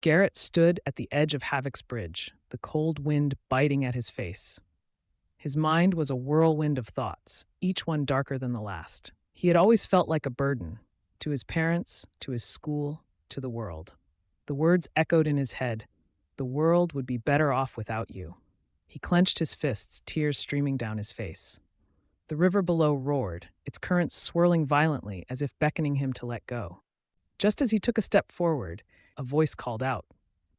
Garrett stood at the edge of Havoc's bridge, the cold wind biting at his face. His mind was a whirlwind of thoughts, each one darker than the last. He had always felt like a burden, to his parents, to his school, to the world. The words echoed in his head. The world would be better off without you. He clenched his fists, tears streaming down his face. The river below roared, its currents swirling violently as if beckoning him to let go. Just as he took a step forward, a voice called out,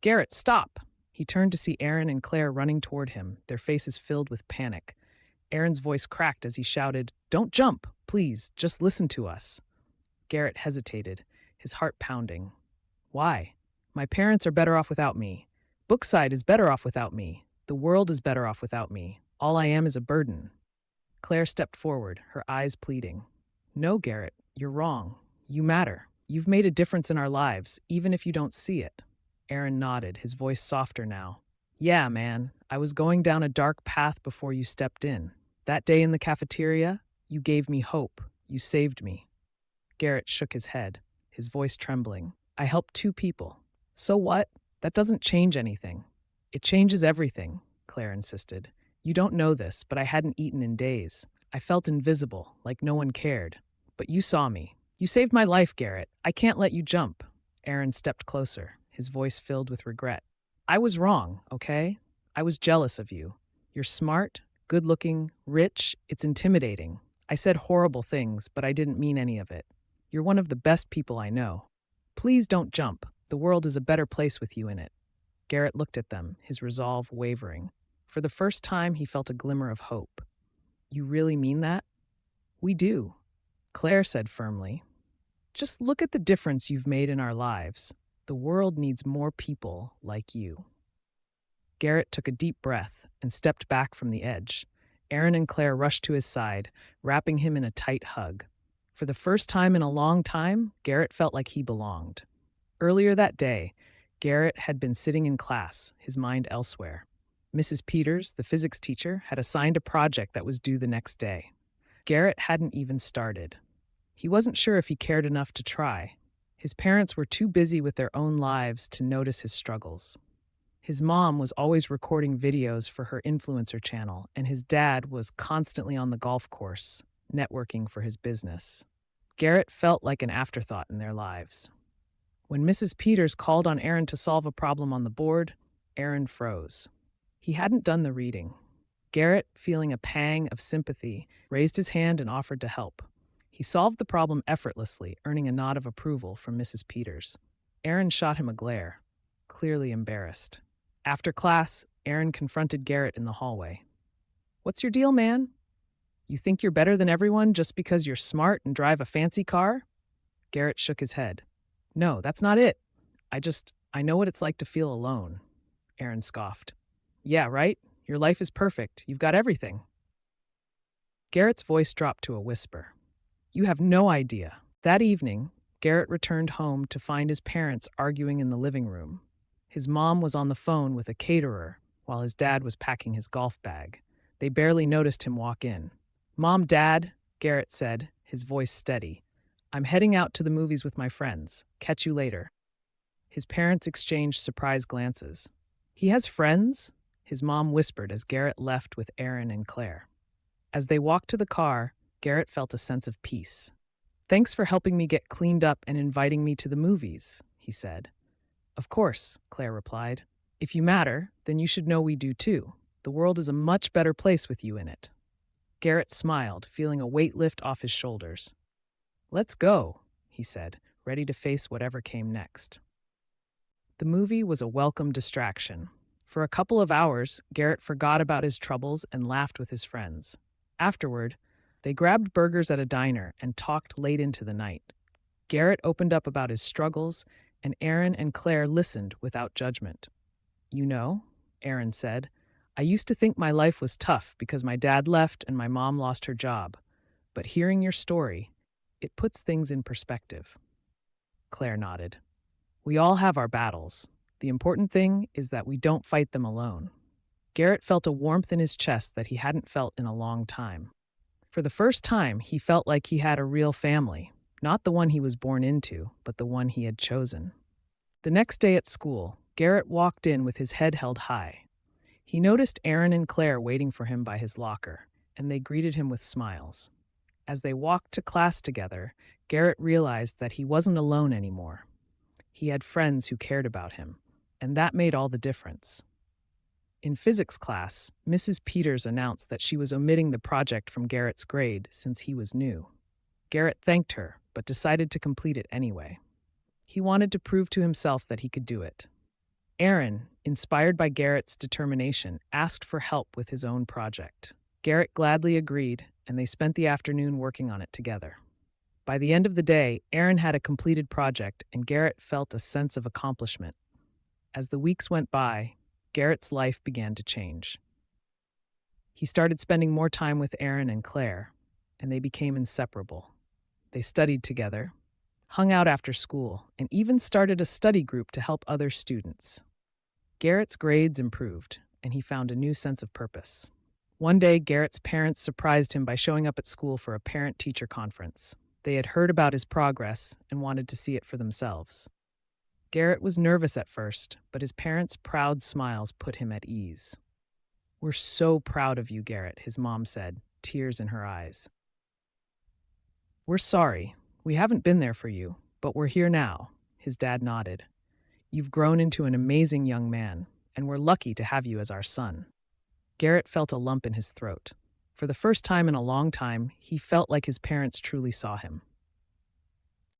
"Garrett, stop!" He turned to see Aaron and Claire running toward him, their faces filled with panic. Aaron's voice cracked as he shouted, "Don't jump, please, just listen to us." Garrett hesitated, his heart pounding. "Why? My parents are better off without me. Brookside is better off without me. The world is better off without me. All I am is a burden." Claire stepped forward, her eyes pleading. "No, Garrett, you're wrong. You matter. You've made a difference in our lives, even if you don't see it." Aaron nodded, his voice softer now. "Yeah, man, I was going down a dark path before you stepped in. That day in the cafeteria, you gave me hope. You saved me." Garrett shook his head, his voice trembling. "I helped two people. So what? That doesn't change anything." "It changes everything," Claire insisted. "You don't know this, but I hadn't eaten in days. I felt invisible, like no one cared. But you saw me. You saved my life, Garrett. I can't let you jump." Aaron stepped closer, his voice filled with regret. "I was wrong, okay? I was jealous of you. You're smart, good-looking, rich. It's intimidating. I said horrible things, but I didn't mean any of it. You're one of the best people I know. Please don't jump. The world is a better place with you in it." Garrett looked at them, his resolve wavering. For the first time, he felt a glimmer of hope. "You really mean that?" "We do," Claire said firmly. "Just look at the difference you've made in our lives. The world needs more people like you." Garrett took a deep breath and stepped back from the edge. Aaron and Claire rushed to his side, wrapping him in a tight hug. For the first time in a long time, Garrett felt like he belonged. Earlier that day, Garrett had been sitting in class, his mind elsewhere. Mrs. Peters, the physics teacher, had assigned a project that was due the next day. Garrett hadn't even started. He wasn't sure if he cared enough to try. His parents were too busy with their own lives to notice his struggles. His mom was always recording videos for her influencer channel, and his dad was constantly on the golf course, networking for his business. Garrett felt like an afterthought in their lives. When Mrs. Peters called on Aaron to solve a problem on the board, Aaron froze. He hadn't done the reading. Garrett, feeling a pang of sympathy, raised his hand and offered to help. He solved the problem effortlessly, earning a nod of approval from Mrs. Peters. Aaron shot him a glare, clearly embarrassed. After class, Aaron confronted Garrett in the hallway. "What's your deal, man? You think you're better than everyone just because you're smart and drive a fancy car?" Garrett shook his head. "No, that's not it. I know what it's like to feel alone." Aaron scoffed. "Yeah, right? Your life is perfect. You've got everything." Garrett's voice dropped to a whisper. "You have no idea." That evening, Garrett returned home to find his parents arguing in the living room. His mom was on the phone with a caterer while his dad was packing his golf bag. They barely noticed him walk in. "Mom, Dad," Garrett said, his voice steady. "I'm heading out to the movies with my friends. Catch you later." His parents exchanged surprised glances. "He has friends?" His mom whispered as Garrett left with Aaron and Claire. As they walked to the car, Garrett felt a sense of peace. "Thanks for helping me get cleaned up and inviting me to the movies," he said. "Of course," Claire replied. "If you matter, then you should know we do too. The world is a much better place with you in it." Garrett smiled, feeling a weight lift off his shoulders. "Let's go," he said, ready to face whatever came next. The movie was a welcome distraction. For a couple of hours, Garrett forgot about his troubles and laughed with his friends. Afterward, they grabbed burgers at a diner and talked late into the night. Garrett opened up about his struggles, and Aaron and Claire listened without judgment. "You know," Aaron said, "I used to think my life was tough because my dad left and my mom lost her job. But hearing your story, it puts things in perspective." Claire nodded. "We all have our battles. The important thing is that we don't fight them alone." Garrett felt a warmth in his chest that he hadn't felt in a long time. For the first time, he felt like he had a real family, not the one he was born into, but the one he had chosen. The next day at school, Garrett walked in with his head held high. He noticed Aaron and Claire waiting for him by his locker, and they greeted him with smiles. As they walked to class together, Garrett realized that he wasn't alone anymore. He had friends who cared about him, and that made all the difference. In physics class, Mrs. Peters announced that she was omitting the project from Garrett's grade since he was new. Garrett thanked her, but decided to complete it anyway. He wanted to prove to himself that he could do it. Aaron, inspired by Garrett's determination, asked for help with his own project. Garrett gladly agreed, and they spent the afternoon working on it together. By the end of the day, Aaron had a completed project, and Garrett felt a sense of accomplishment. As the weeks went by, Garrett's life began to change. He started spending more time with Aaron and Claire, and they became inseparable. They studied together, hung out after school, and even started a study group to help other students. Garrett's grades improved, and he found a new sense of purpose. One day, Garrett's parents surprised him by showing up at school for a parent-teacher conference. They had heard about his progress and wanted to see it for themselves. Garrett was nervous at first, but his parents' proud smiles put him at ease. "We're so proud of you, Garrett," his mom said, tears in her eyes. "We're sorry. We haven't been there for you, but we're here now," his dad nodded. "You've grown into an amazing young man, and we're lucky to have you as our son." Garrett felt a lump in his throat. For the first time in a long time, he felt like his parents truly saw him.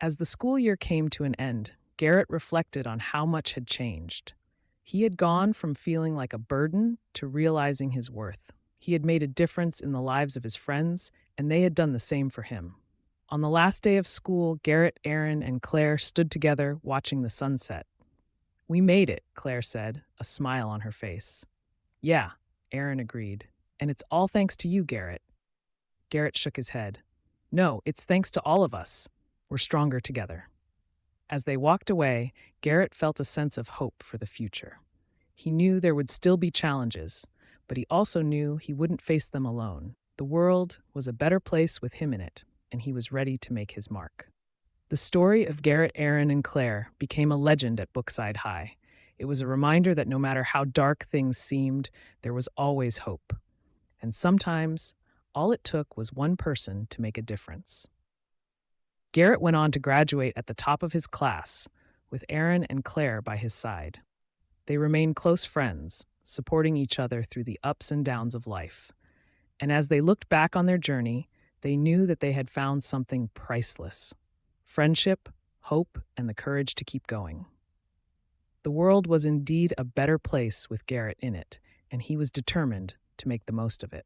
As the school year came to an end, Garrett reflected on how much had changed. He had gone from feeling like a burden to realizing his worth. He had made a difference in the lives of his friends, and they had done the same for him. On the last day of school, Garrett, Aaron, and Claire stood together watching the sunset. "We made it," Claire said, a smile on her face. "Yeah," Aaron agreed. "And it's all thanks to you, Garrett." Garrett shook his head. "No, it's thanks to all of us. We're stronger together." As they walked away, Garrett felt a sense of hope for the future. He knew there would still be challenges, but he also knew he wouldn't face them alone. The world was a better place with him in it, and he was ready to make his mark. The story of Garrett, Aaron, and Claire became a legend at Brookside High. It was a reminder that no matter how dark things seemed, there was always hope. And sometimes, all it took was one person to make a difference. Garrett went on to graduate at the top of his class, with Aaron and Claire by his side. They remained close friends, supporting each other through the ups and downs of life. And as they looked back on their journey, they knew that they had found something priceless: friendship, hope, and the courage to keep going. The world was indeed a better place with Garrett in it, and he was determined to make the most of it.